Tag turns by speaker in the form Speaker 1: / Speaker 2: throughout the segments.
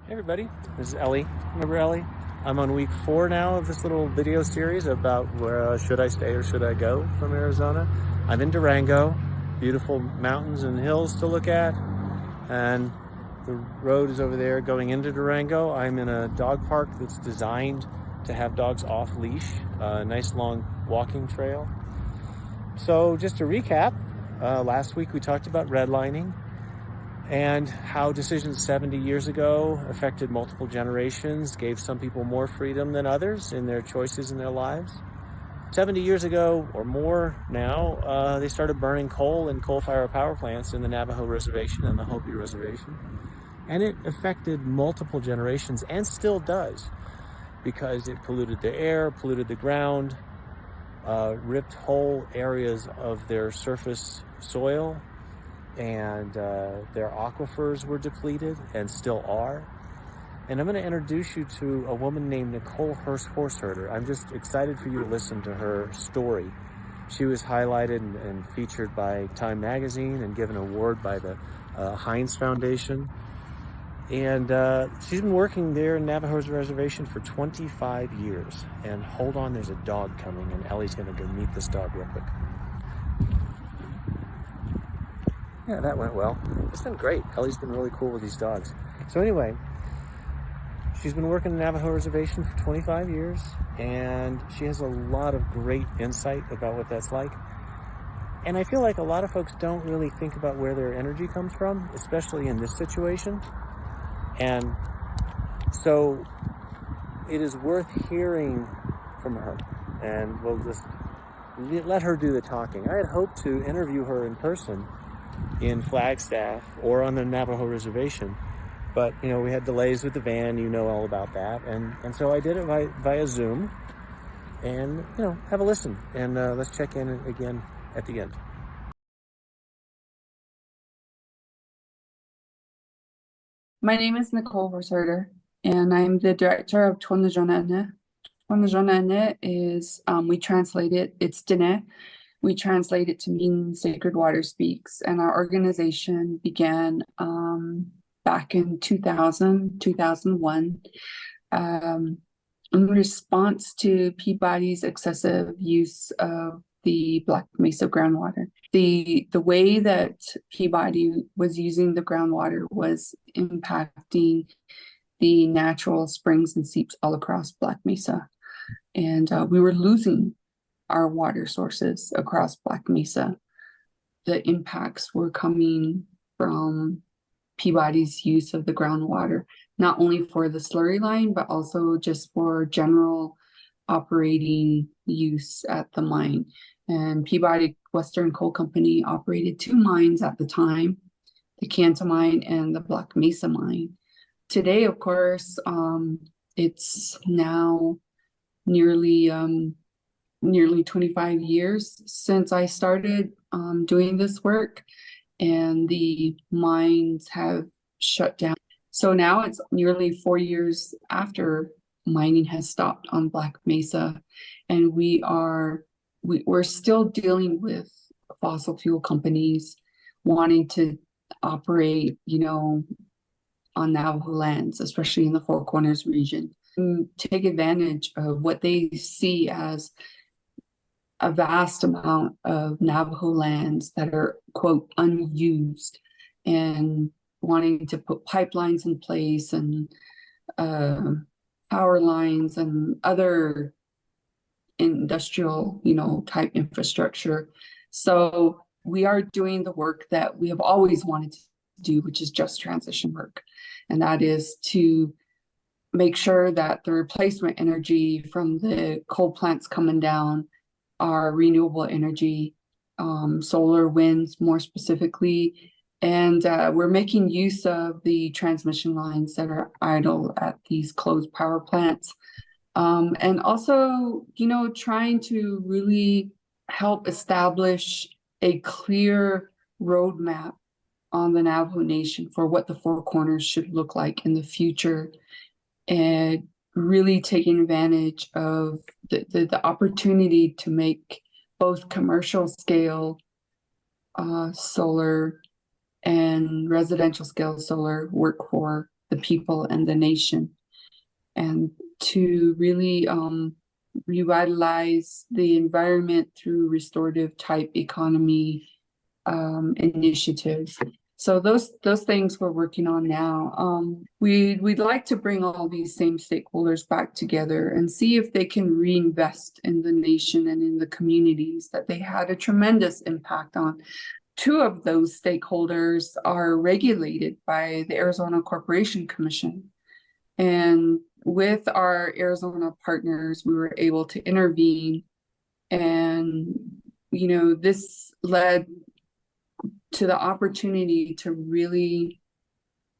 Speaker 1: Hey everybody, this is Ellie. Remember Ellie? I'm on week 4 now of this little video series about where should I stay or should I go from Arizona. I'm in Durango, beautiful mountains and hills to look at, and the road is over there going into Durango. I'm in a dog park that's designed to have dogs off leash, a nice long walking trail. So just to recap, last week we talked about redlining and how decisions 70 years ago affected multiple generations, gave some people more freedom than others in their choices in their lives. 70 years ago or more now, they started burning coal in coal-fired power plants in the Navajo reservation and the Hopi reservation. And it affected multiple generations and still does, because it polluted the air, polluted the ground, ripped whole areas of their surface soil, and their aquifers were depleted and still are. And I'm going to introduce you to a woman named Nicole Horseherder. I'm just excited for you to listen to her story. She was highlighted and featured by Time Magazine and given an award by the Heinz Foundation. And she's been working there in Navajo's reservation for 25 years. And hold on, there's a dog coming, and Ellie's going to go meet this dog real quick. Yeah, that went well. It's been great. Ellie's been really cool with these dogs. So anyway, she's been working in the Navajo reservation for 25 years, and she has a lot of great insight about what that's like. And I feel like a lot of folks don't really think about where their energy comes from, especially in this situation. And so it is worth hearing from her, and we'll just let her do the talking. I had hoped to interview her in person in Flagstaff or on the Navajo reservation, but we had delays with the van. You know all about that, and so I did it via Zoom. And have a listen, and let's check in again at the end.
Speaker 2: My name is Nicole Horseherder, and I'm the director of Twanajona. Twanajona is, we translate it, it's Dene. We translate it to mean Sacred Water Speaks, and our organization began back in 2001, in response to Peabody's excessive use of the Black Mesa groundwater. The way that Peabody was using the groundwater was impacting the natural springs and seeps all across Black Mesa. And we were losing our water sources across Black Mesa. The impacts were coming from Peabody's use of the groundwater, not only for the slurry line, but also just for general operating use at the mine. And Peabody Western Coal Company operated 2 mines at the time, the Canta mine and the Black Mesa mine. Today, of course, it's now nearly 25 years since I started doing this work, and the mines have shut down. So now it's nearly 4 years after mining has stopped on Black Mesa, and we're still dealing with fossil fuel companies wanting to operate, on Navajo lands, especially in the Four Corners region, and take advantage of what they see as a vast amount of Navajo lands that are, quote, unused, and wanting to put pipelines in place and power lines and other industrial, type infrastructure. So we are doing the work that we have always wanted to do, which is just transition work. And that is to make sure that the replacement energy from the coal plants coming down are renewable energy, solar, winds more specifically. And we're making use of the transmission lines that are idle at these closed power plants. And also, trying to really help establish a clear roadmap on the Navajo Nation for what the Four Corners should look like in the future, and really taking advantage of the opportunity to make both commercial scale solar and residential scale solar work for the people and the nation, and to really revitalize the environment through restorative type economy initiatives. So those things we're working on now. We'd like to bring all these same stakeholders back together and see if they can reinvest in the nation and in the communities that they had a tremendous impact on. Two of those stakeholders are regulated by the Arizona Corporation Commission. And with our Arizona partners, we were able to intervene. And, this led to the opportunity to really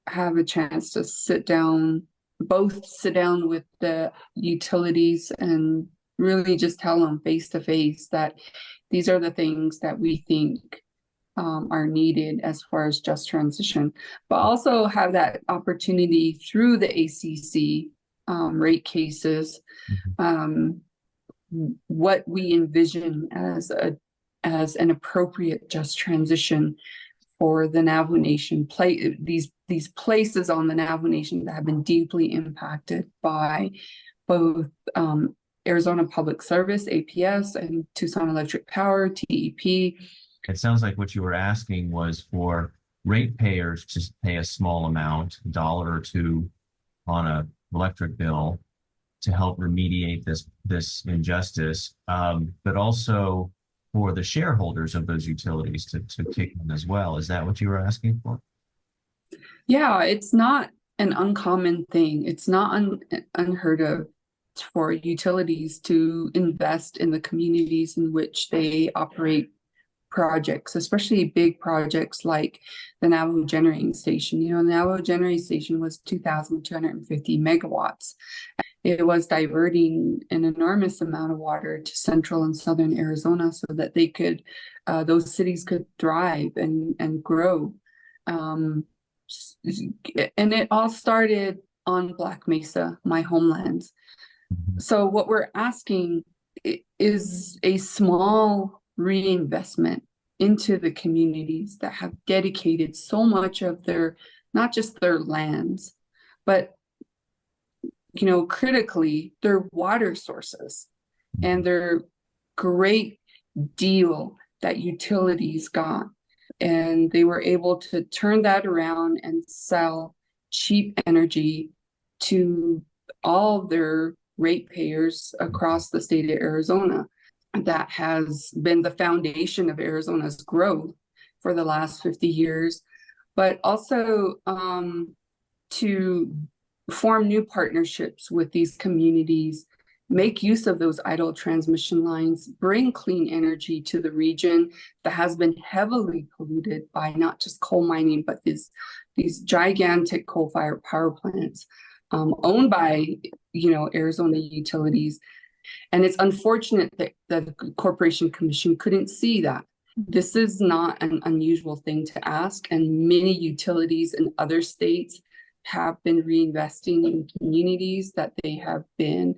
Speaker 2: have a chance to sit down with the utilities and really just tell them face to face that these are the things that we think are needed as far as just transition, but also have that opportunity through the ACC rate cases, what we envision as an appropriate just transition for the Navajo Nation, these places on the Navajo Nation that have been deeply impacted by both Arizona Public Service, APS, and Tucson Electric Power, TEP.
Speaker 3: It sounds like what you were asking was for ratepayers to pay a small amount, $1 or $2 on an electric bill to help remediate this injustice, but also for the shareholders of those utilities to kick in as well. Is that what you were asking for?
Speaker 2: Yeah, it's not an uncommon thing. It's not unheard of for utilities to invest in the communities in which they operate projects, especially big projects like the Navajo Generating Station. The Navajo Generating Station was 2,250 megawatts. It was diverting an enormous amount of water to central and southern Arizona so that they could, those cities could thrive and grow. And it all started on Black Mesa, my homeland. So what we're asking is a small reinvestment into the communities that have dedicated so much of not just their lands, but critically their water sources and their great deal that utilities got. And they were able to turn that around and sell cheap energy to all their ratepayers across the state of Arizona. That has been the foundation of Arizona's growth for the last 50 years, but also to form new partnerships with these communities, make use of those idle transmission lines, bring clean energy to the region that has been heavily polluted by not just coal mining, but these gigantic coal-fired power plants owned by Arizona utilities. And it's unfortunate that the Corporation Commission couldn't see that. This is not an unusual thing to ask, and many utilities in other states have been reinvesting in communities that they have been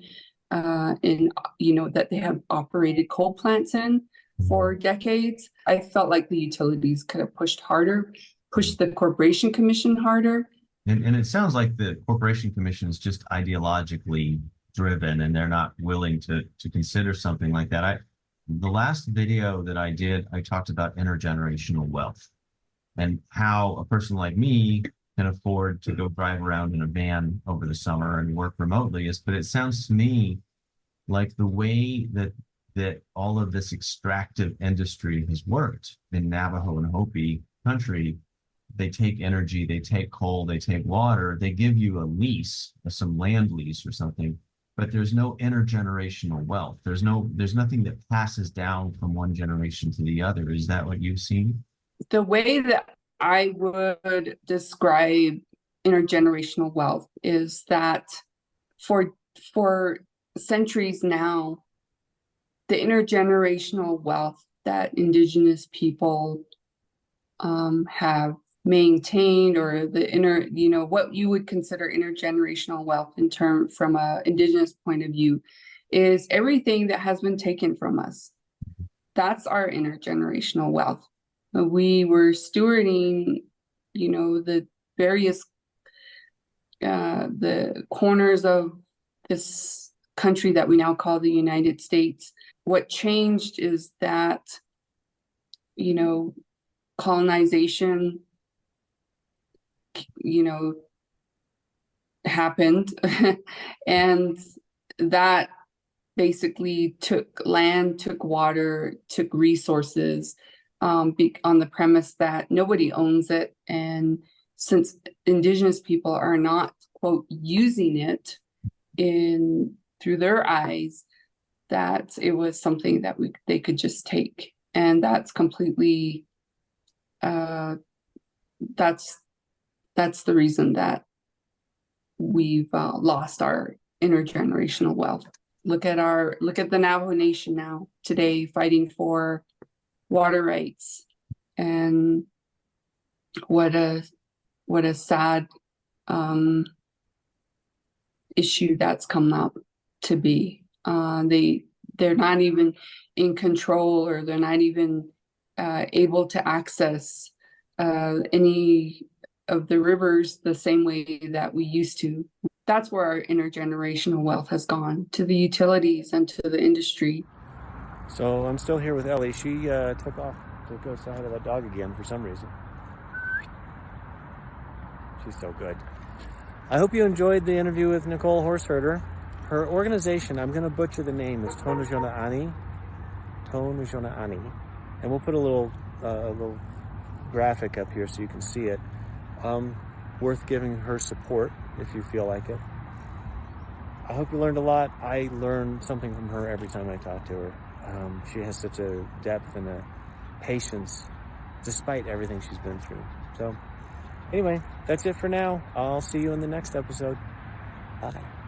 Speaker 2: that they have operated coal plants in for decades. I felt like the utilities could have pushed the Corporation Commission harder.
Speaker 3: And it sounds like the Corporation Commission is just ideologically driven, and they're not willing to consider something like that. The last video that I did, I talked about intergenerational wealth and how a person like me can afford to go drive around in a van over the summer and work remotely. But it sounds to me like the way that all of this extractive industry has worked in Navajo and Hopi country, they take energy, they take coal, they take water, they give you a lease, some land lease or something, but there's no intergenerational wealth. There's nothing that passes down from one generation to the other. Is that what you've seen?
Speaker 2: The way that I would describe intergenerational wealth is that for centuries now, the intergenerational wealth that Indigenous people have maintained, or what you would consider intergenerational wealth from an Indigenous point of view, is everything that has been taken from us. That's our intergenerational wealth. We were stewarding, the various the corners of this country that we now call the United States. What changed is that, you know, colonization, you know, happened and that basically took land, took water, took resources, on the premise that nobody owns it. And since indigenous people are not, quote, using it through their eyes, that it was something that they could just take. And that's completely, that's the reason that we've lost our intergenerational wealth. Look at the Navajo Nation now today fighting for water rights, and what a sad issue that's come up to be. They're not even in control, or they're not even able to access any of the rivers the same way that we used to. That's where our intergenerational wealth has gone, to the utilities and to the industry.
Speaker 1: So I'm still here with Ellie. She took off to go say hi to that dog again for some reason. She's so good. I hope you enjoyed the interview with Nicole Horseherder. Her organization, I'm going to butcher the name, is Tonajonaani. And we'll put a little graphic up here so you can see it. Worth giving her support if you feel like it. I hope you learned a lot. I learn something from her every time I talk to her. She has such a depth and a patience despite everything she's been through. So anyway, that's it for now. I'll see you in the next episode. Bye.